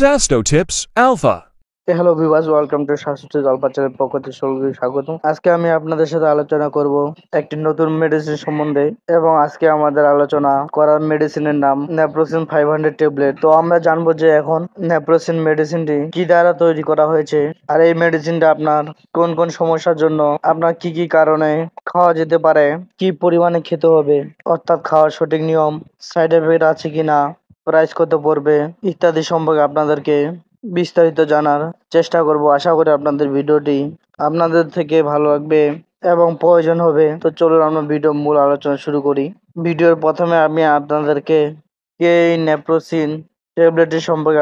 Sasto Tips Alpha. Hello viewers, welcome to Shashwat Alpha channel পক্ষ থেকে সকলকে স্বাগত। আজকে আমি আপনাদের সাথে আলোচনা করব একটি নতুন মেডিসিন সম্বন্ধে, এবং আজকে আমাদের আলোচনা করার মেডিসিনের নাম নেপ্রোসিন 500 ট্যাবলেট। তো আমরা জানবো যে এখন নেপ্রোসিন মেডিসিনটি কি দ্বারা তৈরি করা হয়েছে, আর এই মেডিসিনটা আপনার কোন কোন সমস্যার জন্য, আপনার কি কি কারণে খাওয়া যেতে পারে, কি পরিমাণে খেতে হবে, অর্থাৎ খাওয়ার সঠিক নিয়ম, সাইড এফেক্ট আছে কিনা, প্রাইস কত পড়বে ইত্যাদি সম্পর্কে আপনাদেরকে বিস্তারিত জানার চেষ্টা করব। আশা করি আপনাদের ভিডিওটি আপনাদের থেকে ভালো লাগবে এবং প্রয়োজন হবে। তো চলুন আমরা ভিডিও মূল আলোচনা শুরু করি। ভিডিওর প্রথমে আমি আপনাদেরকে এই নেপ্রোসিন ট্যাবলেটটি সম্পর্কে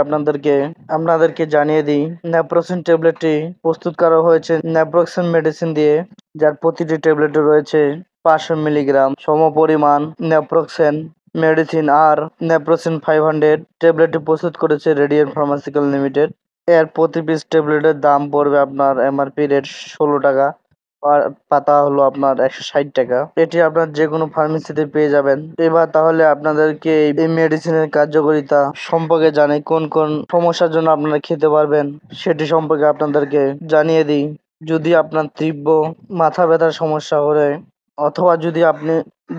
আপনাদেরকে জানিয়ে দিই। নেপ্রোসিন ট্যাবলেটটি প্রস্তুত করা হয়েছে নেপ্রোসিন মেডিসিন দিয়ে, যার প্রতিটি ট্যাবলেটে রয়েছে 500 মিলিগ্রাম সমপরিমাণ নেপ্রোক্সেন মেডিসিন। আর নেপ্রোসিন 500 ট্যাবলেটটি প্রস্তুত করেছে রেডিয়েন্ট ফার্মাসিউটিক্যাল লিমিটেড। এর প্রতি পিস ট্যাবলেটের দাম পড়বে আপনার এমআরপি রেট 16 টাকা, আর পাতা হলো আপনার 160 টাকা। এটি আপনার যে কোনো ফার্মেসিতে পেয়ে যাবেন। এবার তাহলে আপনাদেরকে এই মেডিসিনের কার্যকারিতা সম্পর্কে জানাই, কোন কোন সমস্যার জন্য আপনারা খেতে পারবেন সেটি সম্পর্কে আপনাদেরকে জানিয়ে দিই। যদি আপনার তীব্র মাথা ব্যথার সমস্যা হয়, অথবা যদি আপনি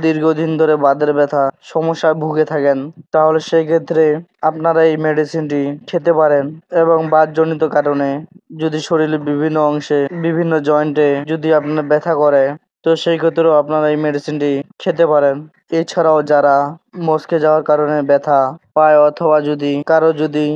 দীর্ঘদিন ধরে বাতের ব্যথা সমস্যায় ভুগে থাকেন, তাহলে সেই ক্ষেত্রে আপনারা এই মেডিসিনটি খেতে পারেন। এবং বাতজনিত কারণে যদি শরীরের বিভিন্ন অংশে বিভিন্ন জয়েন্টে যদি আপনার ব্যথা করে, তো সেই ক্ষেত্রেও আপনারা এই মেডিসিনটি খেতে পারেন। এছাড়াও যারা মচকে যাওয়ার কারণে ব্যথা পায়, অথবা যদি কারো যদি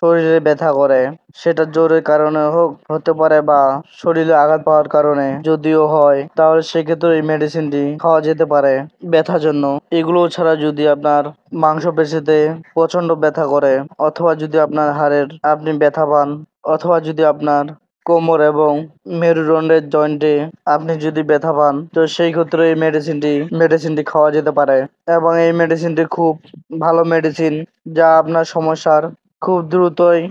শরীরে ব্যথা করে, সেটা জ্বরের কারণে হতে পারে বা শরীরে আঘাত পাওয়ার কারণে যদিও হয়, তাহলে সেক্ষেত্রে এই মেডিসিনটি খাওয়া যেতে পারে ব্যথার জন্য। এগুলো ছাড়া যদি আপনার মাংসপেশিতে প্রচন্ড ব্যথা করে, অথবা যদি আপনার হাড়ের আপনি ব্যথা পান, অথবা যদি আপনার কোমর এবং মেরুদণ্ডের জয়েন্টে আপনি যদি ব্যথা পান, তো সেই ক্ষেত্রে এই মেডিসিনটি খাওয়া যেতে পারে। এবং এই মেডিসিনটি খুব ভালো মেডিসিন, যা আপনার সমস্যার খুব দ্রুতই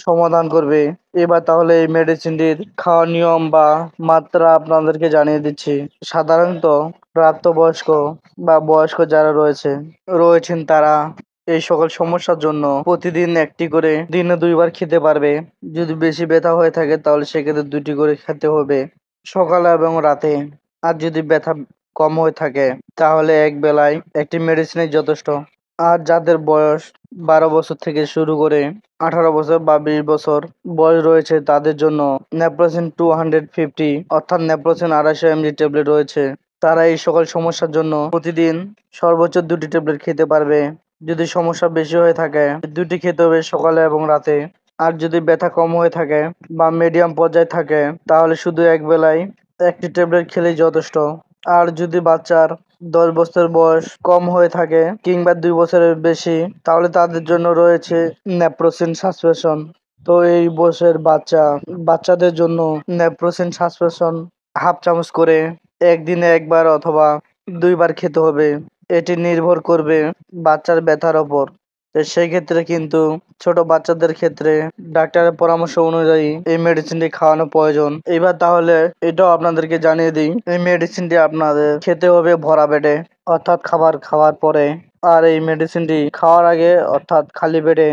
সমাধান করবে। এবার তাহলে এই মেডিসিনটির খাওয়ার নিয়ম বা মাত্রা আপনাদেরকে জানিয়ে দিচ্ছি। সাধারণত প্রাপ্তবয়স্ক বা বয়স্ক যারা রয়েছেন তারা এই সকল সমস্যার জন্য প্রতিদিন একটি করে দিনে 2 বার খেতে পারবে। যদি বেশি ব্যথা হয়ে থাকে তাহলে সেক্ষেত্রে 2টি করে খেতে হবে, সকালে এবং রাতে। আর যদি ব্যথা কম হয়ে থাকে তাহলে এক বেলায় একটি মেডিসিনই যথেষ্ট। আর যাদের বয়স 12 বছর থেকে শুরু করে 18 বছর বা 20 বছর বয়স রয়েছে, তাদের জন্য নেপ্রোসিন 250 অর্থাৎ নেপ্রোসিন 250 mg ট্যাবলেট রয়েছে। তারা এই সকল সমস্যার জন্য প্রতিদিন সর্বোচ্চ 2টি ট্যাবলেট খেতে পারবে। যদি সমস্যা বেশি হয়ে থাকে 2টি খেতে হবে, সকালে এবং রাতে। আর যদি ব্যথা কম হয়ে থাকে বা মিডিয়াম পর্যায়ে থাকে, তাহলে শুধু এক বেলায় একটি ট্যাবলেট খেলেই যথেষ্ট। আর যদি বাচ্চার 10 বছর বয়স কম হয়ে থাকে কিংবা 2 বছরের বেশি, তাহলে তাদের জন্য রয়েছে নেপ্রোসিন সাসপেনশন। তো এই বয়সের বাচ্চাদের জন্য নেপ্রোসিন সাসপেনশন হাফ চামচ করে একদিনে 1বার অথবা 2বার খেতে হবে। এটি নির্ভর করবে বাচ্চার ব্যথার ওপর। তো সেই ক্ষেত্রে কিন্তু ছোট বাচ্চাদের ক্ষেত্রে ডাক্তারের পরামর্শ অনুযায়ী এই মেডিসিনটি খাওয়ানো প্রয়োজন। এবার তাহলে এটাও আপনাদেরকে জানিয়ে দিই, এই মেডিসিনটি আপনাদের খেতে হবে ভরা পেটে, অর্থাৎ খাবার খাওয়ার পরে। আর এই মেডিসিনটি খাওয়ার আগে অর্থাৎ খালি পেটে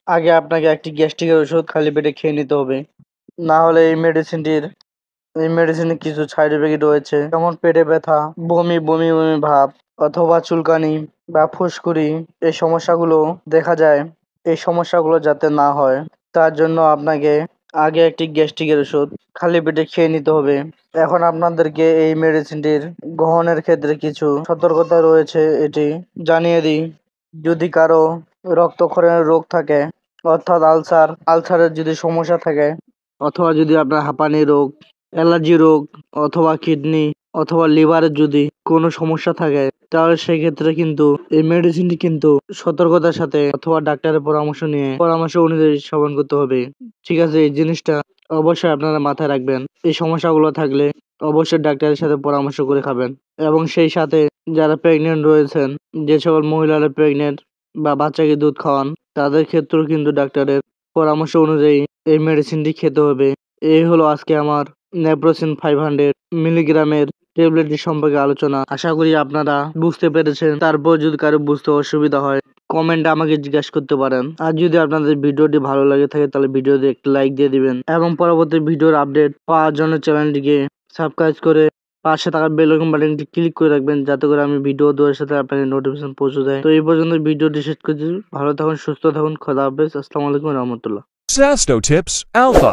আগে আপনাকে একটি গ্যাস্ট্রিকের ওষুধ খালি পেটে খেয়ে নিতে হবে। না হলে এই মেডিসিনে কিছু সাইড এফেক্ট রয়েছে, যেমন পেটে ব্যথা, বমি বমি বমি ভাব, অথবা চুলকানি বা ফুসকুড়ি। এই সমস্যাগুলো দেখা যায়। এই সমস্যাগুলো যাতে না হয় তার জন্য আপনাকে আগে একটি গ্যাস্ট্রিকের ওষুধ খালি পেটে খেয়ে নিতে হবে। এখন আপনাদেরকে এই মেডিসিনটির গ্রহণের ক্ষেত্রে কিছু সতর্কতা রয়েছে, এটি জানিয়ে দিই। যদি কারো রক্তক্ষরণের রোগ থাকে, অর্থাৎ আলসারের যদি সমস্যা থাকে, অথবা যদি আপনার হাঁপানি রোগ, অ্যালার্জি রোগ, অথবা কিডনি অথবা লিভারের যদি কোনো সমস্যা থাকে, তাহলে সেই ক্ষেত্রে কিন্তু এই মেডিসিনটি কিন্তু সতর্কতার সাথে অথবা ডাক্তারের পরামর্শ অনুযায়ী সেবন করতে হবে। ঠিক আছে, এই জিনিসটা অবশ্যই আপনারা মাথায় রাখবেন। এই সমস্যাগুলো থাকলে অবশ্যই ডাক্তারের সাথে পরামর্শ করে খাবেন। এবং সেই সাথে যারা প্রেগনেন্ট রয়েছেন, যে সকল মহিলারা প্রেগনেন্ট বা বাচ্চাকে দুধ খাওয়ান, তাদের ক্ষেত্রেও কিন্তু ডাক্তারের পরামর্শ অনুযায়ী এই মেডিসিনটি খেতে হবে। এই হলো আজকে আমার নেপ্রোসিন 500 মিলিগ্রামের ট্যাবলেটটি সম্পর্কে আলোচনা। আশা করি আপনারা বুঝতে পেরেছেন। তারপর যদি কারো বুঝতে অসুবিধা হয় কমেন্টে আমাকে জিজ্ঞাসা করতে পারেন। আর যদি আপনাদের ভিডিওটি ভালো লাগে থাকে তাহলে ভিডিওতে একটি লাইক দিয়ে দিবেন এবং পরবর্তী ভিডিওর আপডেট পাওয়ার জন্য চ্যানেলটিকে সাবস্ক্রাইব করে পাশে থাকা বেল আইকন বাটনটি ক্লিক করে রাখবেন, যাতে করে আমি ভিডিও দেওয়ার সাথে আপনাদের নোটিফিকেশন পৌঁছে যায়। তো এই পর্যন্ত ভিডিওটি শেষ করছি। ভালো থাকুন, সুস্থ থাকুন, খোদা হাফেজ, আসসালামু আলাইকুম রহমতুল্লাহ। Sasto Tips Alpha.